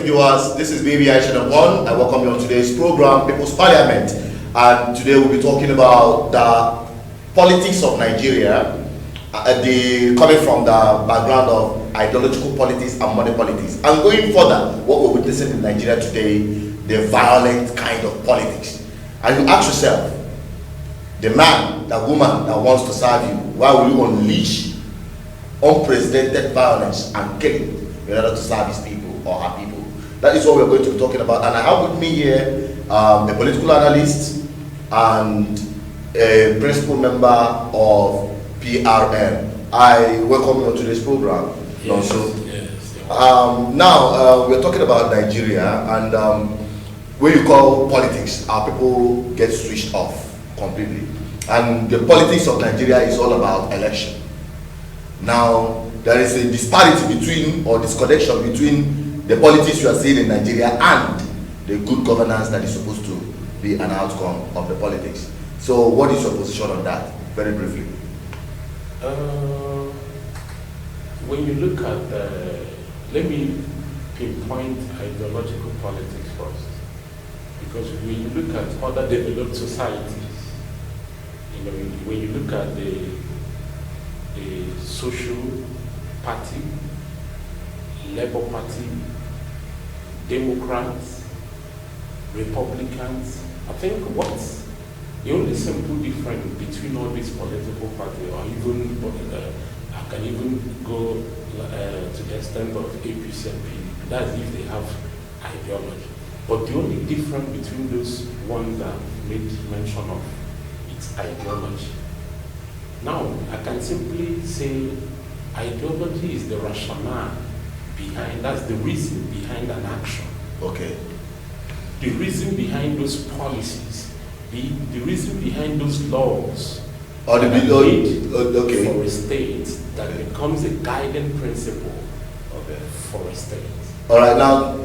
viewers. This is BVI Channel 1. I welcome you on today's program, People's Parliament. And today we'll be talking about the politics of Nigeria, coming from the background of ideological politics and money politics. And going further, what we're witnessing in Nigeria today, the violent kind of politics. And you ask yourself, the man, the woman that wants to serve you, why will you unleash unprecedented violence and killing in order to serve his people or her people? That is what we're going to be talking about. And I have with me here a political analyst and a principal member of PRN. I welcome you on today's program. Yes, also. yes. Now, we're talking about Nigeria, and when you call politics, our people get switched off completely. And the politics of Nigeria is all about election. Now, there is a disparity between, or disconnection between the politics you are seeing in Nigeria and the good governance that is supposed to be an outcome of the politics. So what is your position on that, very briefly? When you look at, let me pinpoint ideological politics first. Because when you look at other developed societies, when you look at the Social Party, Labour Party, Democrats, Republicans, I think what's the only simple difference between all these political parties, or even I can even go to the extent of APC and PDP, that's if they have ideology. But the only difference between those ones that I've made mention of, it's ideology. Now, I can simply say ideology is the rationale behind, that's the reason behind an action. Okay. The reason behind those policies, the reason behind those laws Or the bill, okay. For a state that becomes a guiding principle for a state. All right, now,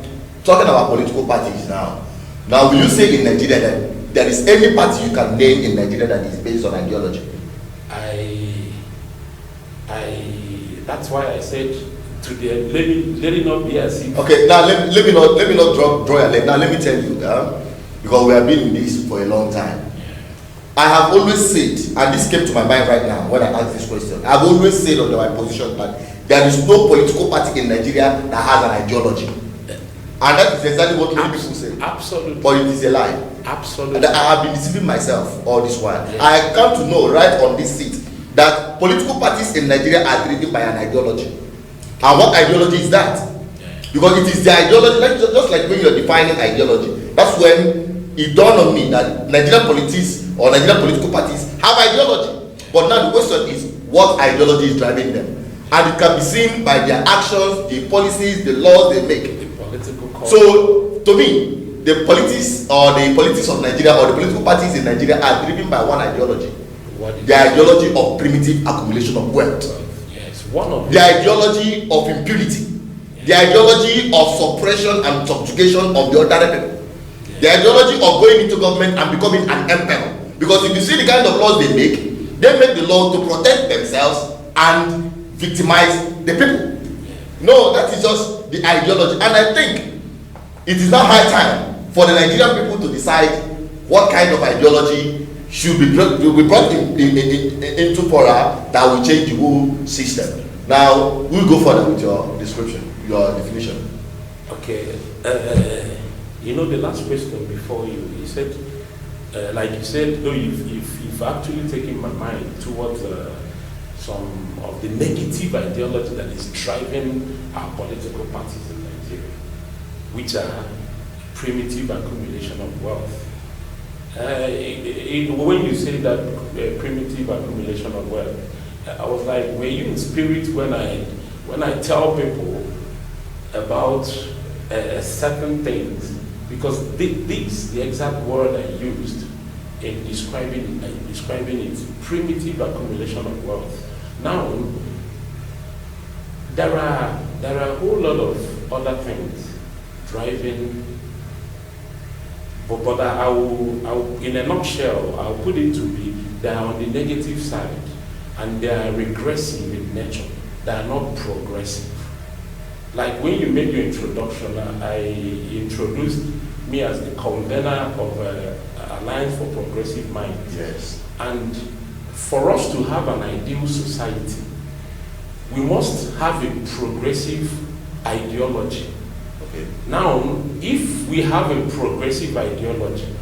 talking about political parties now. Now, will you say in Nigeria that there is any party you can name in Nigeria that is based on ideology? That's why I said to the let it not be as if. Okay, now let me not draw your leg. Now let me tell you, because we have been in this for a long time. I have always said, and this came to my mind right now when I asked this question. I have always said on my position that there is no political party in Nigeria that has an ideology, and that is exactly what many people say. Absolutely, but it is a lie. Absolutely, and I have been deceiving myself all this while. Yes. I come to know right on this seat that political parties in Nigeria are driven by an ideology. And what ideology is that? Because it is the ideology, just like when you're defining ideology, that's when it dawned on me that Nigerian politics or Nigerian political parties have ideology. But now the question is, what ideology is driving them? And it can be seen by their actions, the policies, the laws they make. The political culture. So, to me, the politics of Nigeria or the political parties in Nigeria are driven by one ideology. The ideology of primitive accumulation of wealth. Yes, one of the ideology of impunity. Yes. The ideology of suppression and subjugation of the ordinary people. Yes. The ideology of going into government and becoming an emperor. Because if you see the kind of laws they make the law to protect themselves and victimize the people. Yes. No, that is just the ideology. And I think it is now high time for the Nigerian people to decide what kind of ideology should be brought into fora that will change the whole system. Now, we'll go further with your description, your definition. Okay. The last question before you said, like you said, though you've actually taken my mind towards some of the negative ideology that is driving our political parties in Nigeria, which are primitive accumulation of wealth. When you say that primitive accumulation of wealth, I was like, were you in spirit when I tell people about certain things? Because the exact word I used in describing it, primitive accumulation of wealth. Now, there are a whole lot of other things driving. But I will, in a nutshell, I'll put it to be, they are on the negative side, and they are regressive in nature. They are not progressive. Like when you made your introduction, I introduced me as the convener of Alliance for Progressive Minds. Yes. And for us to have an ideal society, we must have a progressive ideology. Okay. Now, if we have a progressive ideology,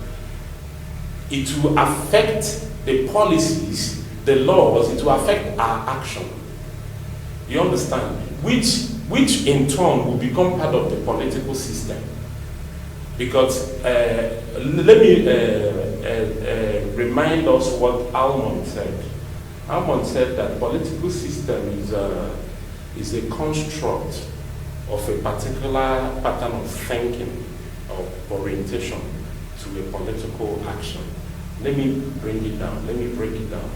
it will affect the policies, the laws, it will affect our action. You understand? Which in turn will become part of the political system. Because let me remind us what Almond said. Almond said that political system is a construct of a particular pattern of thinking or orientation to a political action. Let me bring it down. Let me break it down.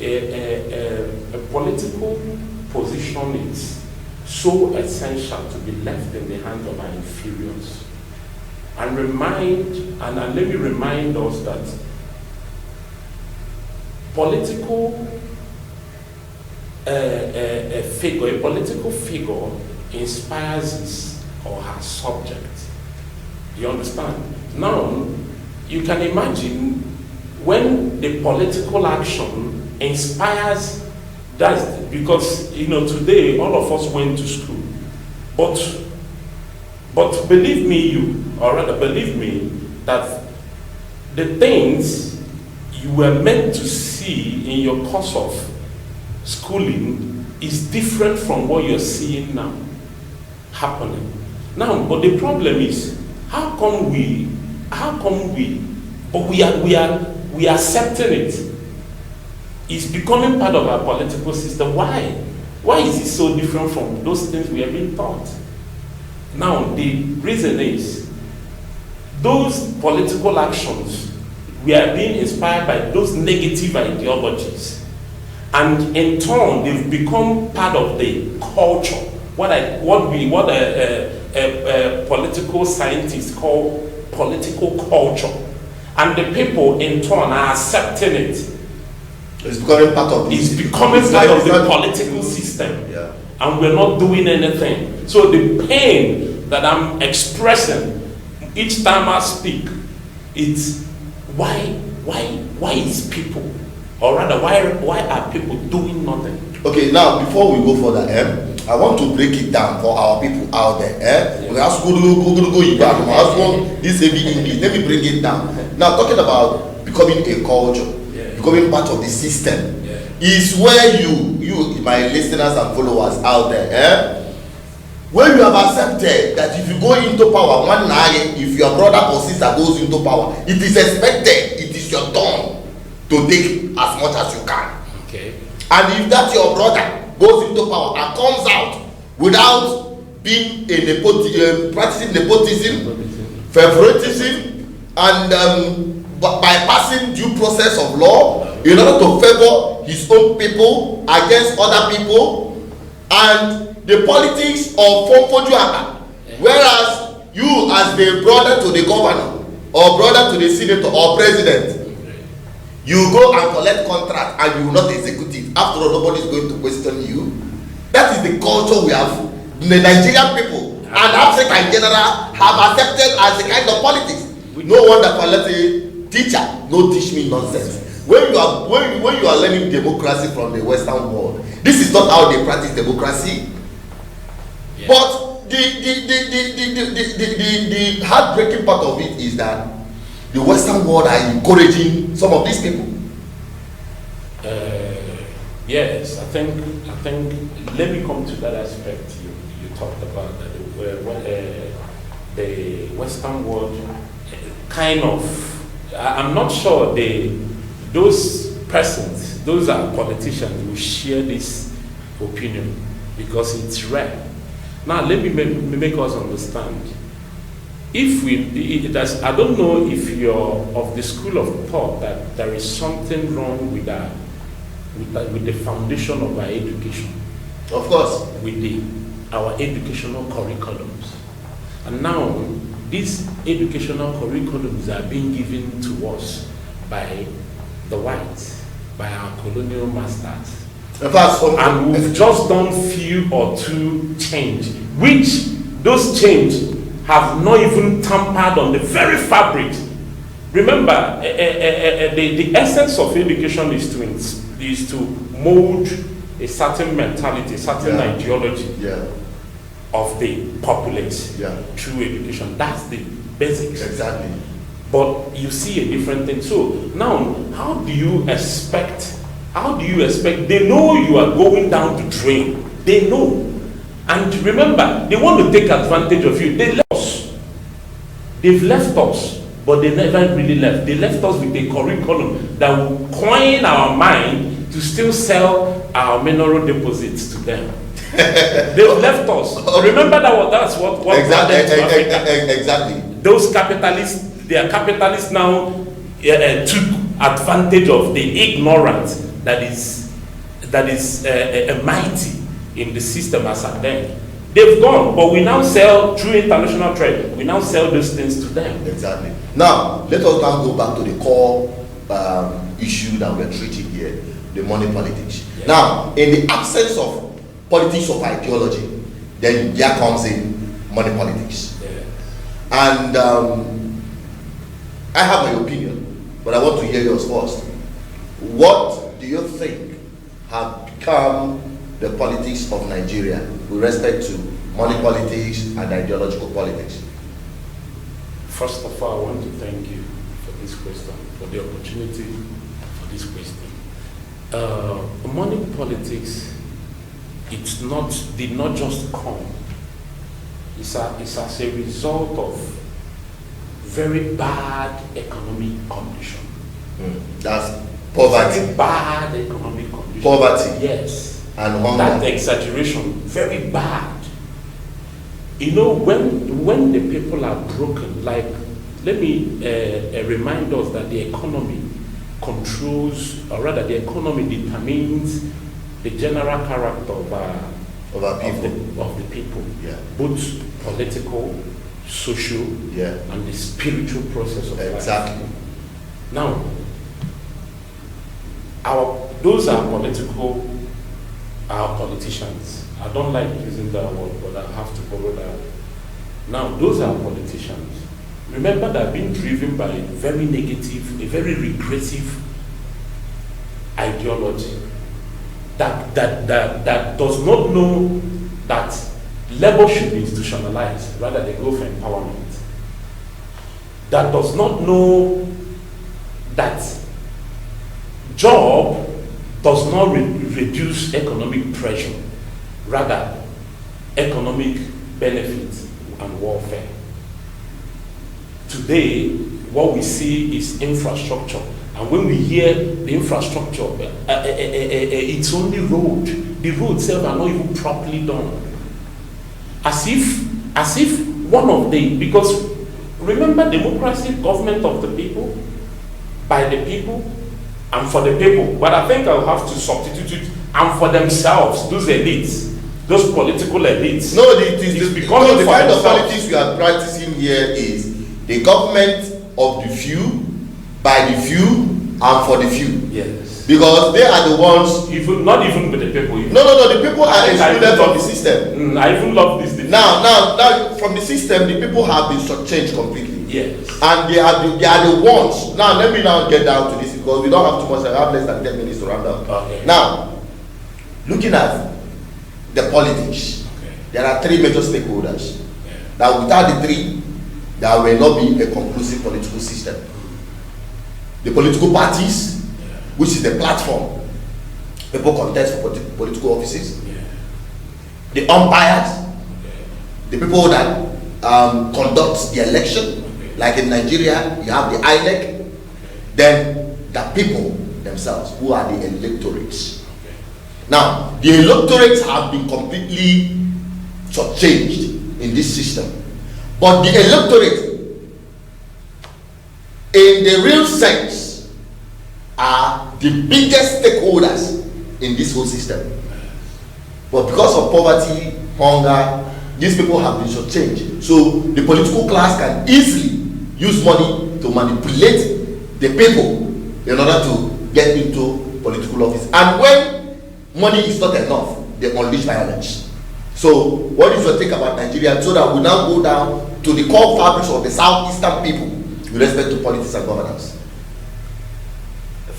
A political position is so essential to be left in the hands of our inferiors. And let me remind us that political a political figure inspires his or her subject. Do you understand? Now, you can imagine when the political action inspires that, because today all of us went to school, but believe me, or rather believe me, that the things you were meant to see in your course of schooling is different from what you're seeing now happening. Now, but the problem is, how come we are accepting it. It's becoming part of our political system. Why? Why is it so different from those things we have been taught? Now, the reason is, those political actions, we are being inspired by those negative ideologies. And in turn, they've become part of the culture. What political scientists call political culture. And the people in turn are accepting it. It's becoming part of the political system. Yeah. And we're not doing anything. So the pain that I'm expressing each time I speak, it's why is people, or rather why are people doing nothing? Okay, now before we go further, I want to break it down for our people out there. Yeah. We ask go back. This heavy English. Let me bring it down. Now, talking about becoming a culture, becoming part of the system, is where you, my listeners and followers out there, where you have accepted that if you go into power one night, if your brother or sister goes into power, it is expected, it is your turn to take as much as you can. Okay. And if that your brother goes into power and comes out without being practicing nepotism, favoritism, and bypassing due process of law in order to favor his own people against other people, and the politics of Fonfojuaka, whereas you as the brother to the governor or brother to the senator or president, you go and collect contract and you will not execute it. After all, nobody is going to question you. That is the culture we have. The Nigerian people and Africa in general have accepted as the kind of politics. No wonder for, let's say, teacher, no teach me nonsense. When you are learning democracy from the Western world, this is not how they practice democracy. Yeah. But the heartbreaking part of it is that the Western world are encouraging some of these people. Yes, I think. Let me come to that aspect you talked about, the Western world kind of. I'm not sure those persons, those are politicians who share this opinion, because it's rare. Now let me make us understand. I don't know if you're of the school of thought that there is something wrong with the foundation of our education. Of course. With our educational curriculums. And now, these educational curriculums are being given to us by the whites, by our colonial masters. In fact, and we've just done few or two change, which those change have not even tampered on the very fabric. Remember, the essence of education is to mold a certain mentality, a certain ideology of the populace through education. That's the basics. Exactly. But you see a different thing. So now, how do you expect? They know you are going down to drain. They know. And remember, they want to take advantage of you. They left us. They've left us, but they never really left. They left us with a curriculum that will coin our mind to still sell our mineral deposits to them. They've left us. Remember that's what exactly. Those capitalists, they are capitalists now, took advantage of the ignorance that is mighty in the system as at then. They've gone, but we now sell through international trade. We now sell those things to them. Exactly. Now, let us now go back to the core issue that we're treating here, the money politics. Yeah. Now, in the absence of politics of ideology, then there comes in money politics. Yeah. And I have my opinion, but I want to hear yours first. What do you think have become the politics of Nigeria with respect to money politics and ideological politics? First of all, I want to thank you for this question, for the opportunity for this question. Money politics, did not just come. It's as a result of very bad economic condition. That's poverty. Very bad economic condition. Poverty. Yes. And hunger. That exaggeration, very bad. You know, when the people are broken, like, let me remind us that the economy controls, or rather the economy determines the general character of the people. Yeah. Both political, social, and the spiritual process of life. Exactly. Now, those are our politicians. I don't like using that word, but I have to borrow that. Now, those are politicians. Remember, they're being driven by very negative, a very regressive ideology that does not know that labor should be institutionalized, rather they go for empowerment. That does not know that job does not reduce economic pressure, rather economic benefits and welfare. Today, what we see is infrastructure, and when we hear the infrastructure, it's only road. The roads itself are not even properly done. As if one of the, because remember, democracy, government of the people, by the people, and for the people. But I think I'll have to substitute it, and for themselves, those elites, those political elites. No, the kind of politics we are practicing here is the government of the few, by the few, and for the few. Yes. Because they are the ones. Not even with the people. No, the people are excluded from the system. I even love this. Now, from the system, the people have been shortchanged completely. Yes. And they are the ones. Now, let me now get down to this because we don't have too much. I have less than 10 minutes to round up. Okay. Now, looking at the politics, there are three major stakeholders. That without the three, there will not be a conclusive political system. The political parties, which is the platform people contest for political offices. The umpires, the people that conduct the election. Like in Nigeria, you have the INEC. Then the people themselves, who are the electorates. Now, the electorates have been completely shortchanged in this system. But the electorate, in the real sense, are the biggest stakeholders in this whole system. But because of poverty, hunger, these people have been shortchanged. So the political class can easily use money to manipulate the people in order to get into political office. And when money is not enough, they unleash violence. So what is your take about Nigeria, so that we now go down to the core fabrics of the southeastern people with respect to politics and governance?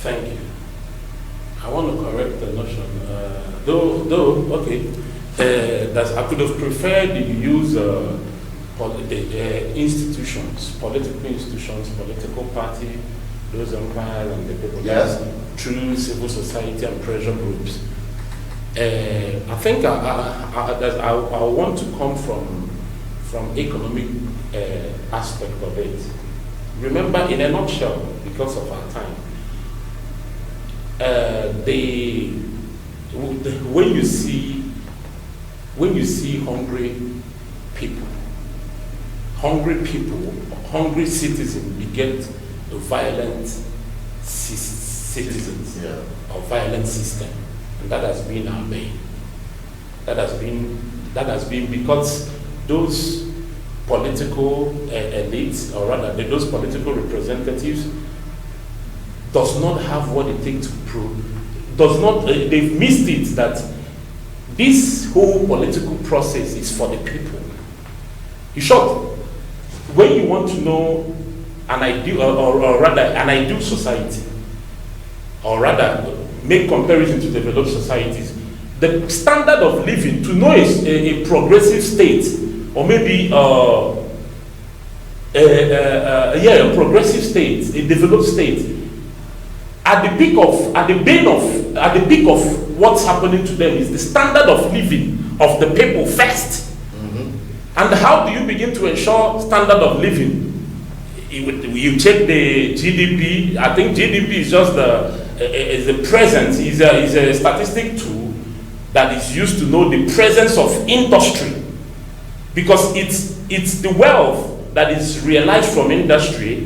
Thank you. I want to correct the notion. I could have preferred you use institutions, political institutions, political party, those empires and the people. Yes. Through civil society and pressure groups. I think I want to come from economic aspect of it. Remember, in a nutshell, because of our time, when you see hungry people, hungry citizens beget a violent citizens, yeah, or violent system, and that has been our bane. That has been because those political elites, or rather those political representatives, does not have what it takes to prove. They've missed it that this whole political process is for the people. In short, when you want to know an ideal, or rather an ideal society, or rather make comparison to developed societies, the standard of living, to know a progressive state, or maybe a progressive state, a developed state, at the peak of what's happening to them is the standard of living of the people first. Mm-hmm. And how do you begin to ensure standard of living? You check the GDP. I think GDP is just the presence, is a statistic tool that is used to know the presence of industry, because it's the wealth that is realized from industry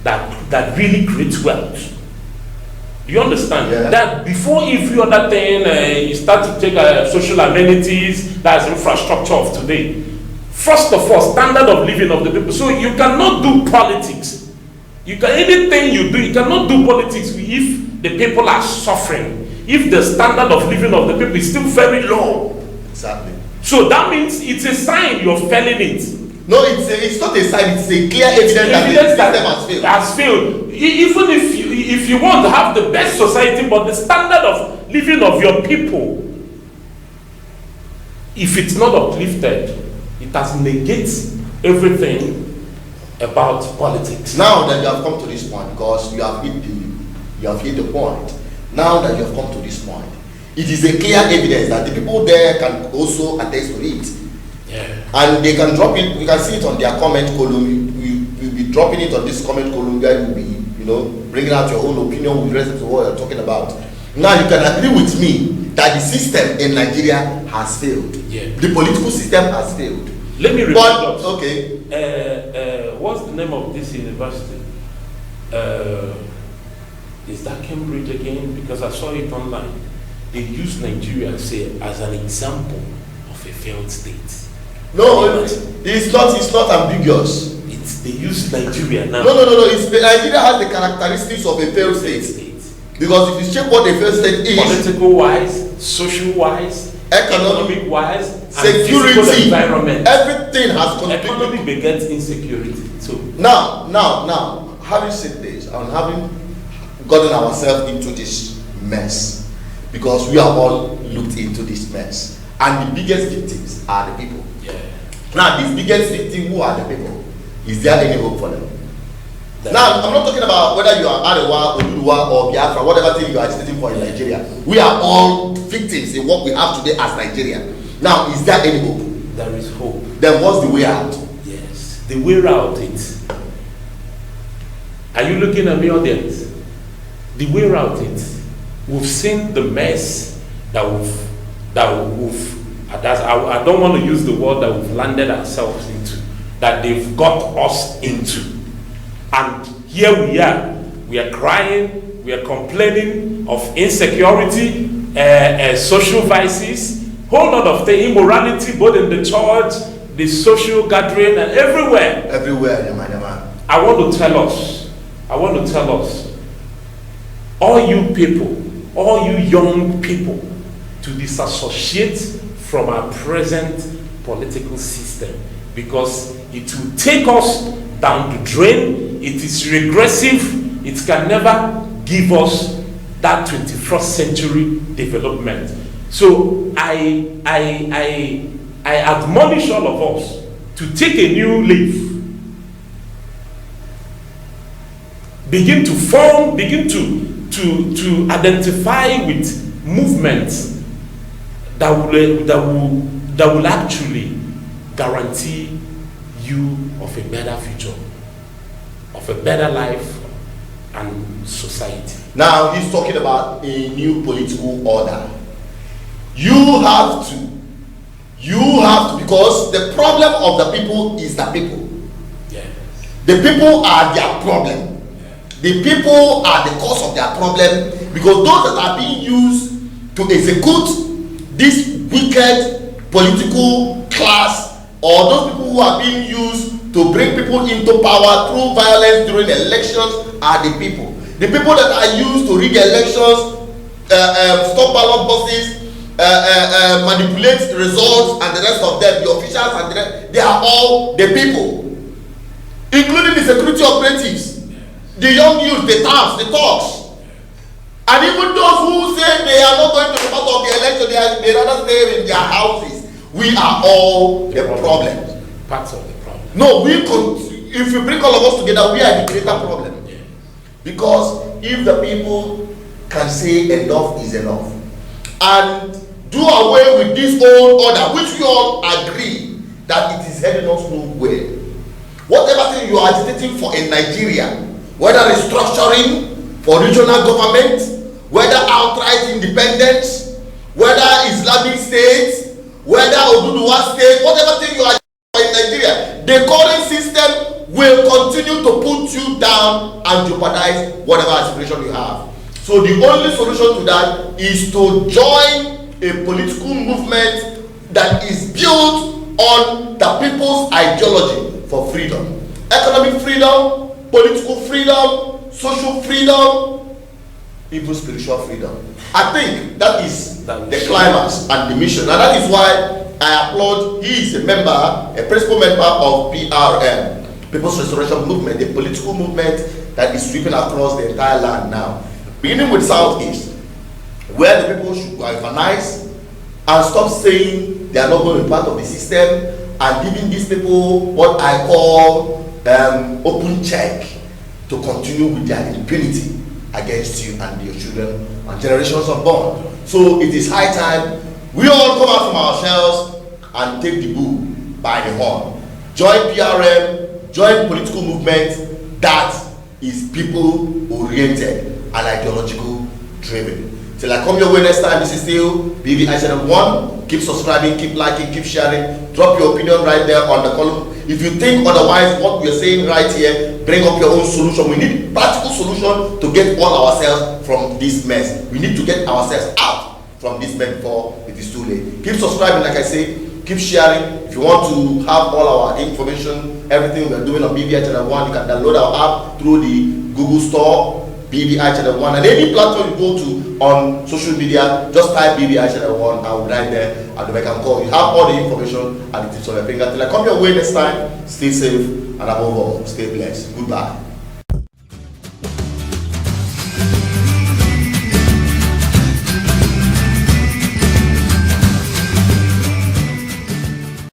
that really creates wealth. You understand? Yeah. That before every other thing, you start to take social amenities, that's infrastructure of today. First of all, standard of living of the people. So you cannot do politics. Anything you do, you cannot do politics if the people are suffering. If the standard of living of the people is still very low. Exactly. So that means it's a sign you're failing it. No, it's not a sign, it's a clear evidence that the system has failed. Even if you want to have the best society, but the standard of living of your people, if it's not uplifted, it has negates everything about politics. Now that you have come to this point, because you have hit the point. Now that you have come to this point, it is a clear evidence that the people there can also attest to it. Yeah. And they can drop it. We can see it on their comment column. We'll be dropping it on this comment column where you'll be, bringing out your own opinion with respect to what you're talking about. Now you can agree with me that the system in Nigeria has failed. Yeah. The political system has failed. Let me repeat. Okay. What's the name of this university? Is that Cambridge again? Because I saw it online. They use Nigeria as an example of a failed state. No, it's not ambiguous. They use Nigeria now. No. Nigeria has the characteristics of a failed state. Because if you check what a failed state is, political wise, social wise, economic wise, security, and physical environment, everything has contributed. Economy begets insecurity. So now, having said this, and having gotten ourselves into this mess, because we are all looked into this mess, and the biggest victims are the people. Yeah. Now, these biggest victims, who are the people? Is there any hope for them? Now, I'm not talking about whether you are Arewa, Oduduwa, or Biafra, whatever thing you are agitating for in Nigeria. We are all victims in what we have today as Nigeria. Now, is there any hope? There is hope. Then what's the way out? Yes, the way out is. Are you looking at me, audience? The way out is. We've seen the mess that I don't want to use the word that we've landed ourselves into, that they've got us into. And here we are crying, we are complaining of insecurity, social vices, whole lot of things, immorality, both in the church, the social gathering, and everywhere. Everywhere, I want to tell us, all you people, all you young people, to disassociate from our present political system, because it will take us down the drain. It is regressive. It can never give us that 21st century development. So I admonish all of us to take a new leaf. Begin to form, begin to identify with movements that will actually guarantee you of a better future, of a better life and society. Now he's talking about a new political order. You have to, because the problem of the people is the people. Yes. The people are their problem. The people are the cause of their problem, because those that are being used to execute this wicked political class, or those people who are being used to bring people into power through violence during elections, are the people. The people that are used to rig elections, stop ballot boxes, manipulate results, and the rest of them, the officials and the rest, they are all the people, including the security operatives, the young youth, the thugs, the thugs, and even those who say they are not going to be part of the election, they rather stay in their houses. We are all the problem. Parts of the problem. No, if you bring all of us together, we are the greater problem. Because if the people can say enough is enough, and do away with this old order, which we all agree that it is heading us nowhere. Whatever thing you are agitating for in Nigeria, whether restructuring for regional government, whether outright independence, whether Islamic State, whether Oduduwa State, whatever thing you are for in Nigeria, the current system will continue to put you down and jeopardize whatever aspiration you have. So the only solution to that is to join a political movement that is built on the people's ideology for freedom, economic freedom, political freedom, social freedom, even spiritual freedom. I think that is the climax and the mission, and that is why I applaud. He is a member, a principal member of PRM, People's Restoration Movement, a political movement that is sweeping across the entire land now, beginning with Southeast, where the people should galvanize and stop saying they are not going to be part of the system, and giving these people what I call open check to continue with their impunity against you and your children and generations unborn. So it is high time we all come out from our shells and take the bull by the horn. Join PRM, join political movement that is people oriented and ideological driven. Till I come your way next time, this is still BVI Channel 1. Keep subscribing, keep liking, keep sharing. Drop your opinion right there on the column. If you think otherwise, what we are saying right here, bring up your own solution. We need practical solution to get all ourselves from this mess. We need to get ourselves out from this mess before it is too late. Keep subscribing, like I say, keep sharing. If you want to have all our information, everything we are doing on BVI Channel 1, you can download our app through the Google Store, BVI Channel 1, and any platform you go to on social media, just type BVI Channel 1, I will be right there and the can call. You have all the information at the tips of your finger. Till I come your way next time, stay safe and above all, stay blessed. Goodbye.